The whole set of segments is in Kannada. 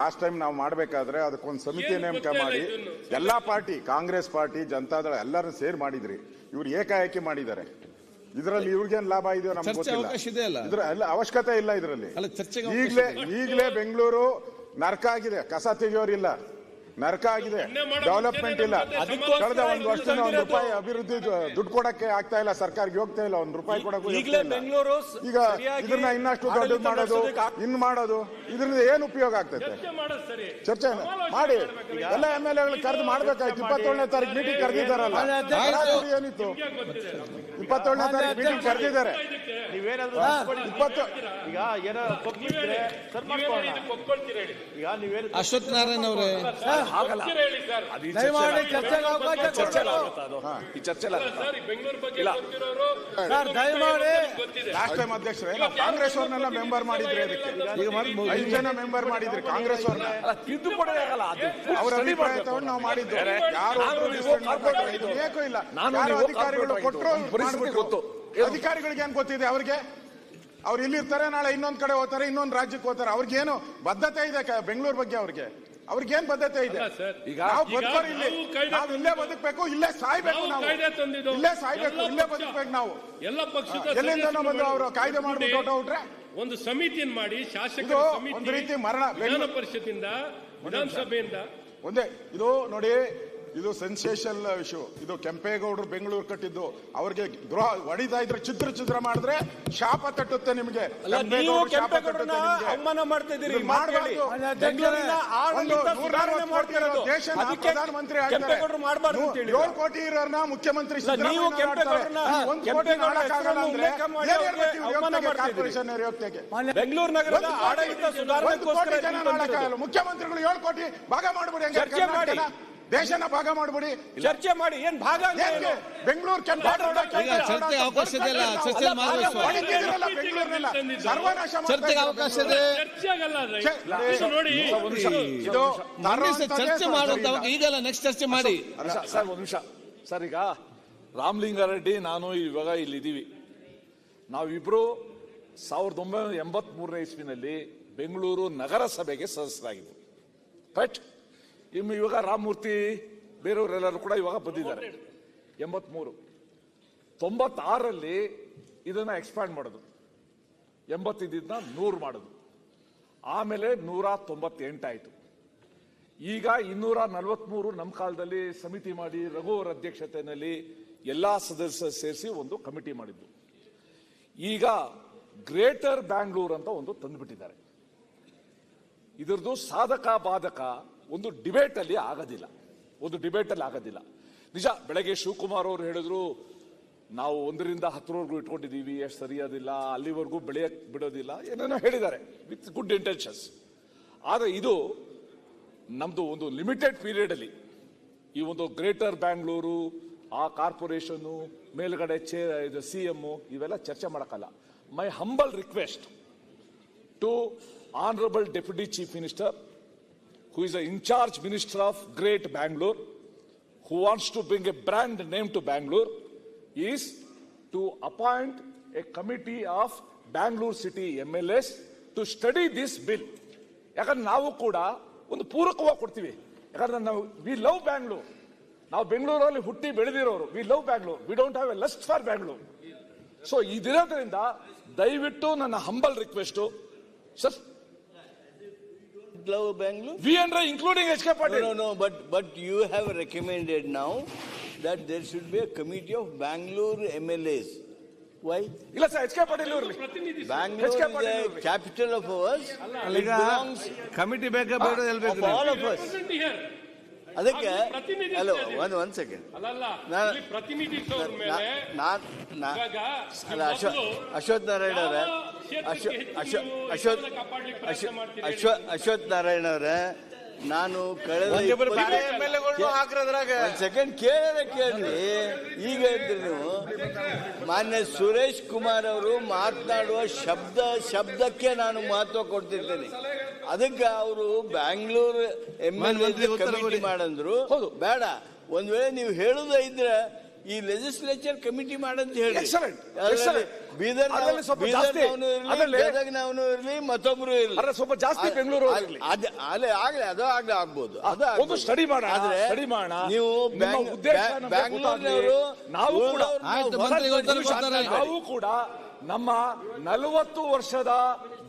ಲಾಸ್ಟ್ ಟೈಮ್ ನಾವು ಮಾಡಬೇಕಾದ್ರೆ ಅದಕ್ಕೊಂದು ಸಮಿತಿ ನೇಮಕ ಮಾಡಿ ಎಲ್ಲಾ ಪಾರ್ಟಿ, ಕಾಂಗ್ರೆಸ್ ಪಾರ್ಟಿ, ಜನತಾದಳ ಎಲ್ಲರೂ ಸೇರಿ ಮಾಡಿದ್ರಿ. ಇವ್ರು ಏಕಾಏಕಿ ಮಾಡಿದ್ದಾರೆ. ಇದರಲ್ಲಿ ಇವ್ರಿಗೇನು ಲಾಭ ಇದೆಯೋ ನಮ್ಗೆ ಗೊತ್ತಿಲ್ಲ. ಇದ್ರ ಅವಶ್ಯಕತೆ ಇಲ್ಲ. ಇದರಲ್ಲಿ ಈಗಲೇ ಬೆಂಗಳೂರು ನರಕ ಆಗಿದೆ. ಕಸ ತೆಗೆಯೋರಿಲ್ಲ, ನರಕ ಆಗಿದೆ, ಡೆವಲಪ್ಮೆಂಟ್ ಇಲ್ಲ. ಕಳೆದ ಒಂದು ವರ್ಷದಿಂದ ₹1 ಅಭಿವೃದ್ಧಿ ದುಡ್ಡು ಕೊಡಕ್ಕೆ ಆಗ್ತಾ ಇಲ್ಲ, ಸರ್ಕಾರಕ್ಕೆ ಹೋಗ್ತಾ ಇಲ್ಲ. ₹1 ಕೊಡಕ್ಕೂ ಈಗ ಇದನ್ನ ಇನ್ನಷ್ಟು ದೊಡ್ಡ ಮಾಡೋದು ಇದರಿಂದ ಏನು ಉಪಯೋಗ ಆಗ್ತೈತೆ? ಚರ್ಚೆ ಮಾಡಿ. ಎಲ್ಲ MLA ಕರೆದು ಮಾಡ್ಬೇಕಾಯ್ತು. 27ನೇ ತಾರೀಕು ಮೀಟಿಂಗ್ ಕರೆದಿದ್ದಾರಲ್ಲ, ಏನಿತ್ತು? 27ನೇ ತಾರೀಕು ಮೀಟಿಂಗ್ ಕರೆದಿದ್ದಾರೆ. ಅಶ್ವಥ್ ನಾರಾಯಣ ಅವರೇ, ಲಾಸ್ಟ್ ಟೈಮ್ ಅಧ್ಯಕ್ಷರೇ ಕಾಂಗ್ರೆಸ್ ಅವ್ರನ್ನೆಲ್ಲ ಮೆಂಬರ್ ಮಾಡಿದ್ರೆ, ಅದಕ್ಕೆ 5 ಜನ ಮೆಂಬರ್ ಮಾಡಿದ್ರಿ ಕಾಂಗ್ರೆಸ್ ಅವ್ರನ್ನ. ಅವರ ಅಭಿಪ್ರಾಯ ತಗೊಂಡು ನಾವು ಮಾಡಿದ್ದು. ಯಾರು ಬೇಕೂ ಇಲ್ಲ. ಅಧಿಕಾರಿಗಳು ಕೊಟ್ಟರು, ಅಧಿಕಾರಿಗಳಿಗೆ ಏನ್ ಗೊತ್ತಿದೆ? ಅವ್ರಿಗೆ ಅವ್ರು ಇಲ್ಲಿರ್ತಾರೆ, ನಾಳೆ ಇನ್ನೊಂದ್ ಕಡೆ ಹೋಗ್ತಾರೆ, ಇನ್ನೊಂದು ರಾಜ್ಯಕ್ಕೆ ಹೋಗ್ತಾರೆ. ಅವ್ರಿಗೇನು ಬದ್ಧತೆ ಇದೆ ಬೆಂಗಳೂರು ಬಗ್ಗೆ? ಅವ್ರಿಗೇನ್ ಬದ್ಧತೆ ಇದೆ? ನಾವು ಬದುಕೋರು ಇಲ್ಲಿ, ನಾವು ಇಲ್ಲೇ ಬದುಕಬೇಕು, ಇಲ್ಲೇ ಸಾಯ್ಬೇಕು, ನಾವು ಇಲ್ಲೇ ಸಾಯ್ಬೇಕು, ಇಲ್ಲೇ ಬದುಕಬೇಕು. ನಾವು ಎಲ್ಲ ಪಕ್ಷದ ಎಲ್ಲಿಂದ ಬಂದು ಅವರು ಕಾಯ್ದೆ ಮಾಡ್ಬಿಟ್ಟು ಹೊರಟ್ರೆ ಒಂದು ಸಮಿತಿಯನ್ನು ಮಾಡಿ, ಶಾಸಕರ ಒಂದು ರೀತಿ ಮರಣ. ವಿಧಾನ ಪರಿಷತ್ತಿಂದ, ವಿಧಾನಸಭೆಯಿಂದ ಒಂದೇ ಇದು ನೋಡಿ. ಇದು ಸೆನ್ಸೇಷನ್ ಇಶ್ಯೂ. ಇದು ಕೆಂಪೇಗೌಡರು ಬೆಂಗಳೂರು ಕಟ್ಟಿದ್ದು. ಅವ್ರಿಗೆ ದ್ರೋಹ ಹೊಡಿತಾ ಇದ್ರೆ, ಚಿತ್ರ ಮಾಡಿದ್ರೆ ಶಾಪ ತಟ್ಟುತ್ತೆ ನಿಮಗೆ. ಅವಮಾನ ಮಾಡ್ತಾ ಇದ್ದೀರಿ. ದೇಶದ ಪ್ರಧಾನಮಂತ್ರಿ ಆಗ್ತಾರೆ. 7 ಕೋಟಿ ಇರೋರ್ನ ಮುಖ್ಯಮಂತ್ರಿ ಬೆಂಗಳೂರು ನಗರದ ಆಡಳಿತ ಸುಧಾರಣೆಗೋಸ್ಕರ ಮುಖ್ಯಮಂತ್ರಿಗಳು 7 ಕೋಟಿ ಭಾಗ ಮಾಡ್ಬಿಡಿ, ದೇಶನ ಭಾಗ ಮಾಡ್ಬಿಡಿ. ಚರ್ಚೆ ಮಾಡಿ. ಏನ್ ಭಾಗ? ಬೆಂಗಳೂರು ಚರ್ಚೆಗೆ ಅವಕಾಶ ಇದೆ. ಚರ್ಚೆಗೆ ಅವಕಾಶ ಇದೆ. ಚರ್ಚೆ ಮಾಡುವಂತ ಈಗಲ್ಲ, ನೆಕ್ಸ್ಟ್ ಚರ್ಚೆ ಮಾಡಿ. ಸರ್ ಒಂದು ನಿಮಿಷ ಸರ್. ಈಗ ರಾಮಲಿಂಗಾರೆಡ್ಡಿ ನಾನು ಇವಾಗ ಇಲ್ಲಿದ್ದೀವಿ. ನಾವಿಬ್ರು 1983ನೇ ಇಸ್ವಿನಲ್ಲಿ ಬೆಂಗಳೂರು ನಗರಸಭೆಗೆ ಸದಸ್ಯರಾಗಿದ್ದರು. ರೈಟ್? ಇವಾಗ ರಾಮಮೂರ್ತಿ ಬೇರೆಯವರೆಲ್ಲರೂ ಕೂಡ ಇವಾಗ ಬಂದಿದ್ದಾರೆ. 83, 96ರಲ್ಲಿ ಇದನ್ನ ಎಕ್ಸ್ಪ್ಯಾಂಡ್ ಮಾಡೋದು, 85ದಿಂದ 100 ಮಾಡೋದು, ಆಮೇಲೆ 198 ಆಯಿತು. ಈಗ 243 ನಮ್ಮ ಕಾಲದಲ್ಲಿ ಸಮಿತಿ ಮಾಡಿ ರಘು ಅವರ ಅಧ್ಯಕ್ಷತೆಯಲ್ಲಿ ಎಲ್ಲಾ ಸದಸ್ಯರು ಸೇರಿಸಿ ಒಂದು ಕಮಿಟಿ ಮಾಡಿದ್ದು. ಈಗ ಗ್ರೇಟರ್ ಬ್ಯಾಂಗ್ಳೂರ್ ಅಂತ ಒಂದು ತಂದುಬಿಟ್ಟಿದ್ದಾರೆ. ಇದರದ್ದು ಸಾಧಕ ಬಾಧಕ ಒಂದು ಡಿಬೇಟ್ ಅಲ್ಲಿ ಆಗೋದಿಲ್ಲ. ನಿಜ, ಬೆಳಗ್ಗೆ ಶಿವಕುಮಾರ್ ಅವರು ಹೇಳಿದ್ರು ನಾವು 1ರಿಂದ 10ರವರೆಗೂ ಇಟ್ಕೊಂಡಿದ್ದೀವಿ, ಎಷ್ಟು ಸರಿಯಾದಿಲ್ಲ, ಅಲ್ಲಿವರೆಗೂ ಬೆಳೆಯಕ್ ಬಿಡೋದಿಲ್ಲ, ಏನೇನೋ ಹೇಳಿದ್ದಾರೆ ವಿತ್ ಗುಡ್ ಇಂಟೆನ್ಷನ್ಸ್. ಆದರೆ ಇದು ನಮ್ದು ಒಂದು ಲಿಮಿಟೆಡ್ ಪೀರಿಯಡ್ ಅಲ್ಲಿ ಈ ಒಂದು ಗ್ರೇಟರ್ ಬ್ಯಾಂಗ್ಳೂರು, ಆ ಕಾರ್ಪೊರೇಷನ್ ಮೇಲ್ಗಡೆ CM ಇವೆಲ್ಲ ಚರ್ಚೆ ಮಾಡಕ್ಕಲ್ಲ. My humble request to honourable deputy chief minister, who is the in-charge minister of Great Bangalore, who wants to bring a brand name to Bangalore, is to appoint a committee of Bangalore city MLAs to study this bill. ಯಾಕಂದ್ರೆ ನಾವು ಕೂಡ ಒಂದು ಪೂರಕವಾಗಿ ಕೊಡ್ತೀವಿ. ಯಾಕಂದ್ರೆ ನಾವು ವಿ ಲವ್ ಬ್ಯಾಂಗ್ಳೂರ್. ನಾವು ಬೆಂಗಳೂರಲ್ಲಿ ಹುಟ್ಟಿ ಬೆಳೆದಿರೋರು. We love Bangalore. We don't have a lust for Bangalore. So ಇದಿರೋದ್ರಿಂದ ದಯವಿಟ್ಟು ನನ್ನ humble request sir. Love Bangalore? We are including HK Patil. No, but you have recommended now that there should be a committee of Bangalore MLAs. Why? ಇಲ್ಲ ಸರ್, HK Patil ಇರಲಿ. Bangalore is the capital of ours. It belongs committee ಬೇಕಾ ಬೇಡ ಹೇಳ್ಬೇಕು, all of us. ಅದಕ್ಕೆ ಹಲೋ ಒಂದು ಸೆಕೆಂಡ್. ಅಶ್ವಥ್ ನಾರಾಯಣ ಅವರೇ, ಅಶ್ವಥ್ ನಾರಾಯಣ ಅವರೇ, ನಾನು ಕಳೆದ ಸೆಕೆಂಡ್ ಕೇಳಿ ಈಗ ಇದ್ರಿ ನೀವು. ಮಾನ್ಯ ಸುರೇಶ್ ಕುಮಾರ್ ಅವರು ಮಾತನಾಡುವ ಶಬ್ದಕ್ಕೆ ನಾನು ಮಹತ್ವ ಕೊಡ್ತಿರ್ತೇನೆ. ಅದಕ್ಕೆ ಅವರು ಬ್ಯಾಂಗ್ಳೂರ್ MLA ಕಮಿಟಿ ಮಾಡಂದ್ರು. ಬೇಡ, ಒಂದ್ ವೇಳೆ ನೀವು ಹೇಳುದ ಇದ್ರೆ ಈ ಲೆಜಿಸ್ಲೇಚರ್ ಕಮಿಟಿ ಮಾಡಂತ ಹೇಳಿ. Excellent. ಅದ್ರಲ್ಲಿ Excellent. ಬೀದರ್ ಅದ್ರಲ್ಲಿ ಸ್ವಲ್ಪ ಜಾಸ್ತಿ. ಅದ್ರಲ್ಲಿ- ಗದಗ್ನವನು ಇರ್ಲಿ ಮತ್ತೊಬ್ರು ಇರ್ಲಿ, ಅದ್ರ ಸ್ವಲ್ಪ ಜಾಸ್ತಿ ಬೆಂಗಳೂರು ಇರ್ಲಿ. ಆಗ್ಲಿ ಅದು ಆಗ್ಬೋದು. ಅದು ಒಂದು ಆಗ್ಬೋದು. ಸ್ಟಡಿ ಮಾಡೋಣ, ಆದ್ರೆ ಸ್ಟಡಿ ಮಾಡೋಣ. ನೀವು ನಿಮ್ಮ ಉದ್ದೇಶ ನಮ್ಗೆ ಬ್ಯಾಂಗ್ಳೂರ್ನವರು ಗೊತ್ತಾಗ್ಲಿ. ನಾವು ಕೂಡ ಆಯ್ತು, ಮಂತ್ರಿಗಳು ಉತ್ತರ ಕೊಡ್ತಾರೆ. ನಾವು ಕೂಡ ನಮ್ಮ 40 ವರ್ಷದ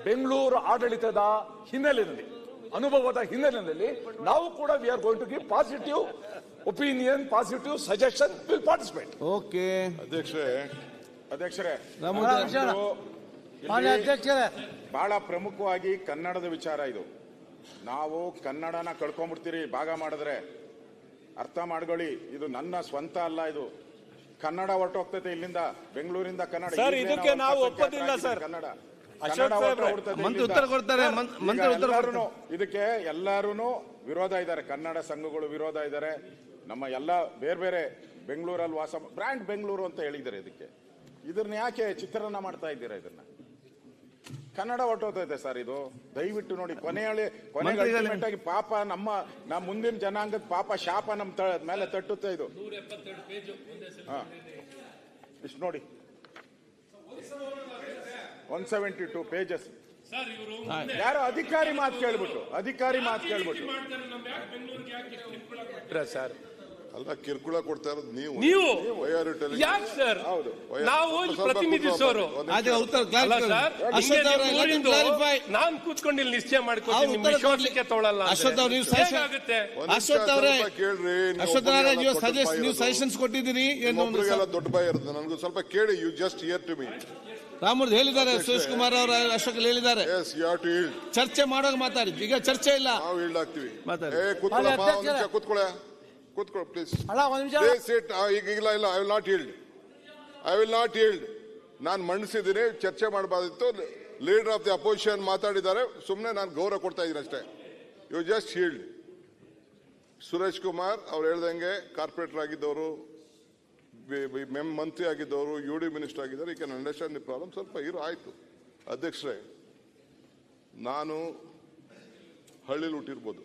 ಬೆಂಗಳೂರು ಆಡಳಿತದ ಹಿನ್ನೆಲೆಯಲ್ಲಿ, ಅನುಭವದ ಹಿನ್ನೆಲೆಯಲ್ಲಿ ನಾವು ಕೂಡ we are going to give positive opinion, positive suggestion, will participate. Okay ಅಧ್ಯಕ್ಷರೇ ಮಾನ್ಯ ಅಧ್ಯಕ್ಷರೇ, ಬಹಳ ಪ್ರಮುಖವಾಗಿ ಕನ್ನಡದ ವಿಚಾರ ಇದು. ನಾವು ಕನ್ನಡನ ಕಳ್ಕೊಂಡ್ಬಿಡ್ತೀರಿ ಭಾಗ ಮಾಡಿದ್ರೆ. ಅರ್ಥ ಮಾಡ್ಕೊಳ್ಳಿ, ಇದು ನನ್ನ ಸ್ವಂತ ಅಲ್ಲ, ಇದು ಕನ್ನಡ ಹೊರಟೋಗ್ತೈತೆ ಇಲ್ಲಿಂದ, ಬೆಂಗಳೂರಿಂದ ಕನ್ನಡ. ಸರ್, ಇಲ್ಲಿಂದ ಇದಕ್ಕೆ ನಾವು ಅಲ್ಪಸಂಖ್ಯಾತರಾಗಿದ್ದೀವಿ ಒಪ್ಪೋದಿಲ್ಲ ಸರ್. ಕನ್ನಡ ಅಶೋಕ್ ಸಾಹೇಬ್ರೆ, ಹೊರಟೋಗ್ತದೆ ಮಂತ್ರಿ ಇಲ್ಲಿಂದ. ಉತ್ತರ ಕೊಡ್ತಾರೆ. ಮಂತ್ರಿ ಉತ್ತರ ಎಲ್ಲರೂ ಕೊಡ್ತಾರೆ. ಇದಕ್ಕೆ ಎಲ್ಲರೂ ವಿರೋಧ ಇದ್ದಾರೆ, ಕನ್ನಡ ಸಂಘಗಳು ವಿರೋಧ ಇದ್ದಾರೆ, ನಮ್ಮ ಎಲ್ಲ ಬೇರೆ ಬೇರೆ ಬೆಂಗಳೂರಲ್ಲಿ ಬ್ರ್ಯಾಂಡ್ ಬೆಂಗಳೂರು ಅಂತ ಹೇಳಿದ್ದಾರೆ. ಇದನ್ನ ಯಾಕೆ ಚಿತ್ರಣ ಮಾಡ್ತಾ ಇದ್ದೀರಾ? ಇದನ್ನ ಕನ್ನಡ ಹೊರಟೋಗ್ತೈತೆ ಸರ್. ಇದು ದಯವಿಟ್ಟು ನೋಡಿ, ಕೊನೆಗೆ ಆಗಿ ಪಾಪ ನಮ್ಮ ಮುಂದಿನ ಜನಾಂಗದ ಪಾಪ ಶಾಪ ನಮ್ಮ ಮೇಲೆ ತಟ್ಟುತ್ತೆ ಇದು. ಇಷ್ಟು ನೋಡಿ, 172 ಪೇಜಸ್. ಯಾರೋ ಅಧಿಕಾರಿ ಮಾತು ಕೇಳ್ಬಿಟ್ಟು ಸರ್, ಅಲ್ಲ, ಕಿರುಕುಳ ಕೊಡ್ತಾ ಇರೋದು ನೀವು. ನೀವು ಯಾಕೆ ಸರ್? ಹೌದು, ನಾವು ಇಲ್ಲಿ ಪ್ರತಿನಿಧಿಸೋರು ಆಯ್ತು, ಉತ್ತರ ಅಲ್ಲ clarify ಸರ್. ಮಾಡಿ. ಅಶ್ವಥ್ ಅವರೇ, let him clarify. ನಾನ್ ಕೂತ್ಕೊಂಡು ಇಲ್ಲಿ ನಿಶ್ಚಯ ಮಾಡ್ಕೊತೀನಿ, ನಿಮ್ ಉತ್ತರ ವಿಶ್ವಾಸಕ್ಕೆ ತೊಗೊಳಲ್ಲ ಅಂದ್ರೆ ಅಶ್ವಥ್ ಅವ್ರು, ನೀವು ಸಜೆಷನ್ ಹೇಗಾಗುತ್ತೆ? ಅಶ್ವಥ್ ಅವರೇ, ಕೇಳ್ರಿ. ಅಶ್ವಥ್ ಅವರೇ, ನೀವು ಸಜೆಷನ್ಸ್ ಕೊಟ್ಟಿದ್ದೀರಿ. ಏನು ಒಬ್ಬರಿಗೆಲ್ಲ ದೊಡ್ಡ ಬಾಯಿ ಇರುತ್ತೆ, ನನಗೂ ಸ್ವಲ್ಪ ಕೇಳಿ. You just hear to me. Ramurthy ಹೇಳಿದ್ದಾರೆ, ಸುರೇಶ್ ಕುಮಾರ್ ಅವರು ಅಶೋಕ್ ಹೇಳಿದ್ದಾರೆ, yes, you have to yield. ಚರ್ಚೆ ಮಾಡೋಕೆ ಮಾತಾಡಿ. ಈಗ ಚರ್ಚೆ ಇಲ್ಲ, ನಾವು ಈಲ್ಡ್ ಆಗ್ತೀವಿ. ಮಾತಾಡಿ. ಕೂತ್ಕೊಳ್ಳಪ್ಪ, ಒಂದು ನಿಮಿಷ ಕೂತ್ಕೊಳ್ಳ, ಪ್ಲೀಸ್. ಅಲ್ಲ ಒಂದ್ ನಿಮಿಷ. ಇಲ್ಲ, ಐ ವಿಲ್ ನಾಟ್ ಈಲ್ಡ್. ನಾನು ಮಂಡಿಸಿದ್ದೀನಿ, ಚರ್ಚೆ ಮಾಡಬಾರ್ದಿತ್ತು. ಲೀಡರ್ ಆಫ್ ದಿ ಅಪೋಸಿಷನ್ ಮಾತಾಡಿದ್ದಾರೆ, ಸುಮ್ಮನೆ ನಾನು ಗೌರವ ಕೊಡ್ತಾ ಇದ್ದೀನಿ ಅಷ್ಟೇ. You just yield. Suresh Kumar ಅವ್ರು ಹೇಳ್ದಂಗೆ ಕಾರ್ಪೊರೇಟರ್ ಆಗಿದ್ದವರು, ಮಂತ್ರಿ ಆಗಿದ್ದವರು, UD ಮಿನಿಸ್ಟರ್ ಆಗಿದ್ದಾರೆ. ಈ ಕ್ಯಾನ್ ಅಂಡರ್ಸ್ಟ್ಯಾಂಡ್ ದಿ ಪ್ರಾಬ್ಲಮ್. ಸ್ವಲ್ಪ ಆಯ್ತು. ಅಧ್ಯಕ್ಷರೇ, ನಾನು ಹಳ್ಳಿಲಿ ಹುಟ್ಟಿರ್ಬೋದು,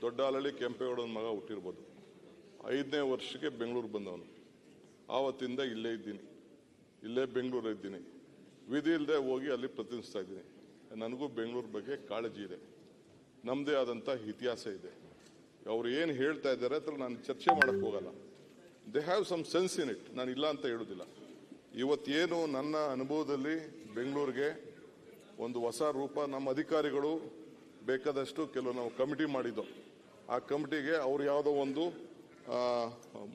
ದೊಡ್ಡ ಹಳ್ಳಿ ಕೆಂಪೇಗೌಡನ ಮಗ ಹುಟ್ಟಿರ್ಬೋದು. 5ನೇ ವರ್ಷಕ್ಕೆ ಬೆಂಗಳೂರು ಬಂದವನು. ಆವತ್ತಿಂದ ಇಲ್ಲೇ ಇದ್ದೀನಿ, ಇಲ್ಲೇ ಬೆಂಗಳೂರು ಇದ್ದೀನಿ. ವಿಧಿ ಇಲ್ಲದೆ ಹೋಗಿ ಅಲ್ಲಿ ಪ್ರತಿನಿಧಿಸ್ತಾ ಇದ್ದೀನಿ. ನನಗೂ ಬೆಂಗಳೂರು ಬಗ್ಗೆ ಕಾಳಜಿ ಇದೆ, ನಮ್ಮದೇ ಆದಂಥ ಇತಿಹಾಸ ಇದೆ. ಅವ್ರು ಏನು ಹೇಳ್ತಾ ಇದ್ದಾರೆ ಅಂತ ನಾನು ಚರ್ಚೆ ಮಾಡಕ್ಕೆ ಹೋಗಲ್ಲ. They have some sense in it, ನಾನು ಇಲ್ಲ ಅಂತ ಹೇಳೋದಿಲ್ಲ. ಇವತ್ತೇನು ನನ್ನ ಅನುಭವದಲ್ಲಿ ಬೆಂಗಳೂರಿಗೆ ಒಂದು ಹೊಸ ರೂಪ, ನಮ್ಮ ಅಧಿಕಾರಿಗಳು ಬೇಕಾದಷ್ಟು ಕೆಲವು ನಾವು ಕಮಿಟಿ ಮಾಡಿದ್ದು. ಆ ಕಮಿಟಿಗೆ ಅವ್ರು ಯಾವುದೋ ಒಂದು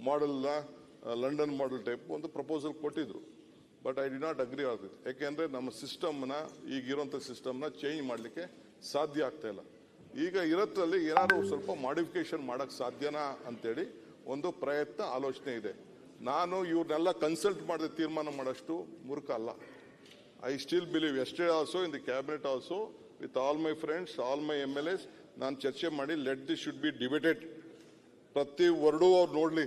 ಮಾಡೆಲ್ನ, ಲಂಡನ್ ಮಾಡೆಲ್ ಟೈಪ್ ಒಂದು ಪ್ರಪೋಸಲ್ ಕೊಟ್ಟಿದ್ರು. But I did not agree ಆಗ್ತಿತ್ತು. ಯಾಕೆಂದರೆ ನಮ್ಮ ಸಿಸ್ಟಮ್ನ, ಈಗಿರೋಂಥ ಸಿಸ್ಟಮ್ನ ಚೇಂಜ್ ಮಾಡಲಿಕ್ಕೆ ಸಾಧ್ಯ ಆಗ್ತಾ ಇಲ್ಲ. ಈಗ ಇರೋದ್ರಲ್ಲಿ ಏನಾದರೂ ಸ್ವಲ್ಪ ಮಾಡಿಫಿಕೇಶನ್ ಮಾಡೋಕ್ಕೆ ಸಾಧ್ಯನಾ ಅಂತೇಳಿ ಒಂದು ಪ್ರಯತ್ನ, ಆಲೋಚನೆ ಇದೆ. ನಾನು ಇವ್ರನ್ನೆಲ್ಲ ಕನ್ಸಲ್ಟ್ ಮಾಡದೆ ತೀರ್ಮಾನ ಮಾಡೋಷ್ಟು ಮೂರ್ಖ ಅಲ್ಲ. ಐ ಸ್ಟಿಲ್ ಬಿಲೀವ್, ಎಸ್ಟೇ also in the cabinet also with all my friends, all my MLAs, ನಾನು ಚರ್ಚೆ ಮಾಡಿ let this should be debated. ಪ್ರತಿ ವರ್ಡು ಅವ್ರು ನೋಡಲಿ,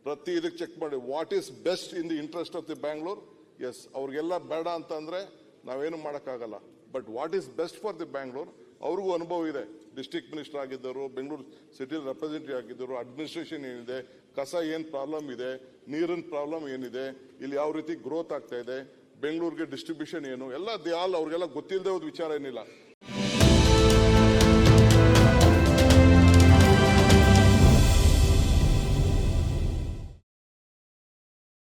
ಪ್ರತಿ ಇದಕ್ಕೆ ಚೆಕ್ ಮಾಡಿ what is best in the interest of the Bangalore. Yes, ಅವ್ರಿಗೆಲ್ಲ ಬೇಡ ಅಂತಂದರೆ ನಾವೇನು ಮಾಡೋಕ್ಕಾಗಲ್ಲ. But what is best for the Bangalore, ಅವ್ರಿಗೂ ಅನುಭವ ಇದೆ. ಡಿಸ್ಟ್ರಿಕ್ಟ್ ಮಿನಿಸ್ಟರ್ ಆಗಿದ್ದರು, ಬೆಂಗಳೂರು ಸಿಟಿ ರೆಪ್ರೆಸೆಂಟೇಟಿವ್ ಆಗಿದ್ದರು, ಅಡ್ಮಿನಿಸ್ಟ್ರೇಷನ್ ಏನಿದೆ, ಕಸ ಏನು ಪ್ರಾಬ್ಲಮ್ ಇದೆ, ನೀರಿನ ಪ್ರಾಬ್ಲಮ್ ಏನಿದೆ, ಇಲ್ಲಿ ಯಾವ ರೀತಿ ಗ್ರೋತ್ ಆಗ್ತಾ ಇದೆ, ಬೆಂಗಳೂರಿಗೆ ಡಿಸ್ಟ್ರಿಬ್ಯೂಷನ್ ಏನು, ಎಲ್ಲ ಅವ್ರಿಗೆಲ್ಲ ಗೊತ್ತಿಲ್ಲದೆ ಹೋದ ವಿಚಾರ ಏನಿಲ್ಲ.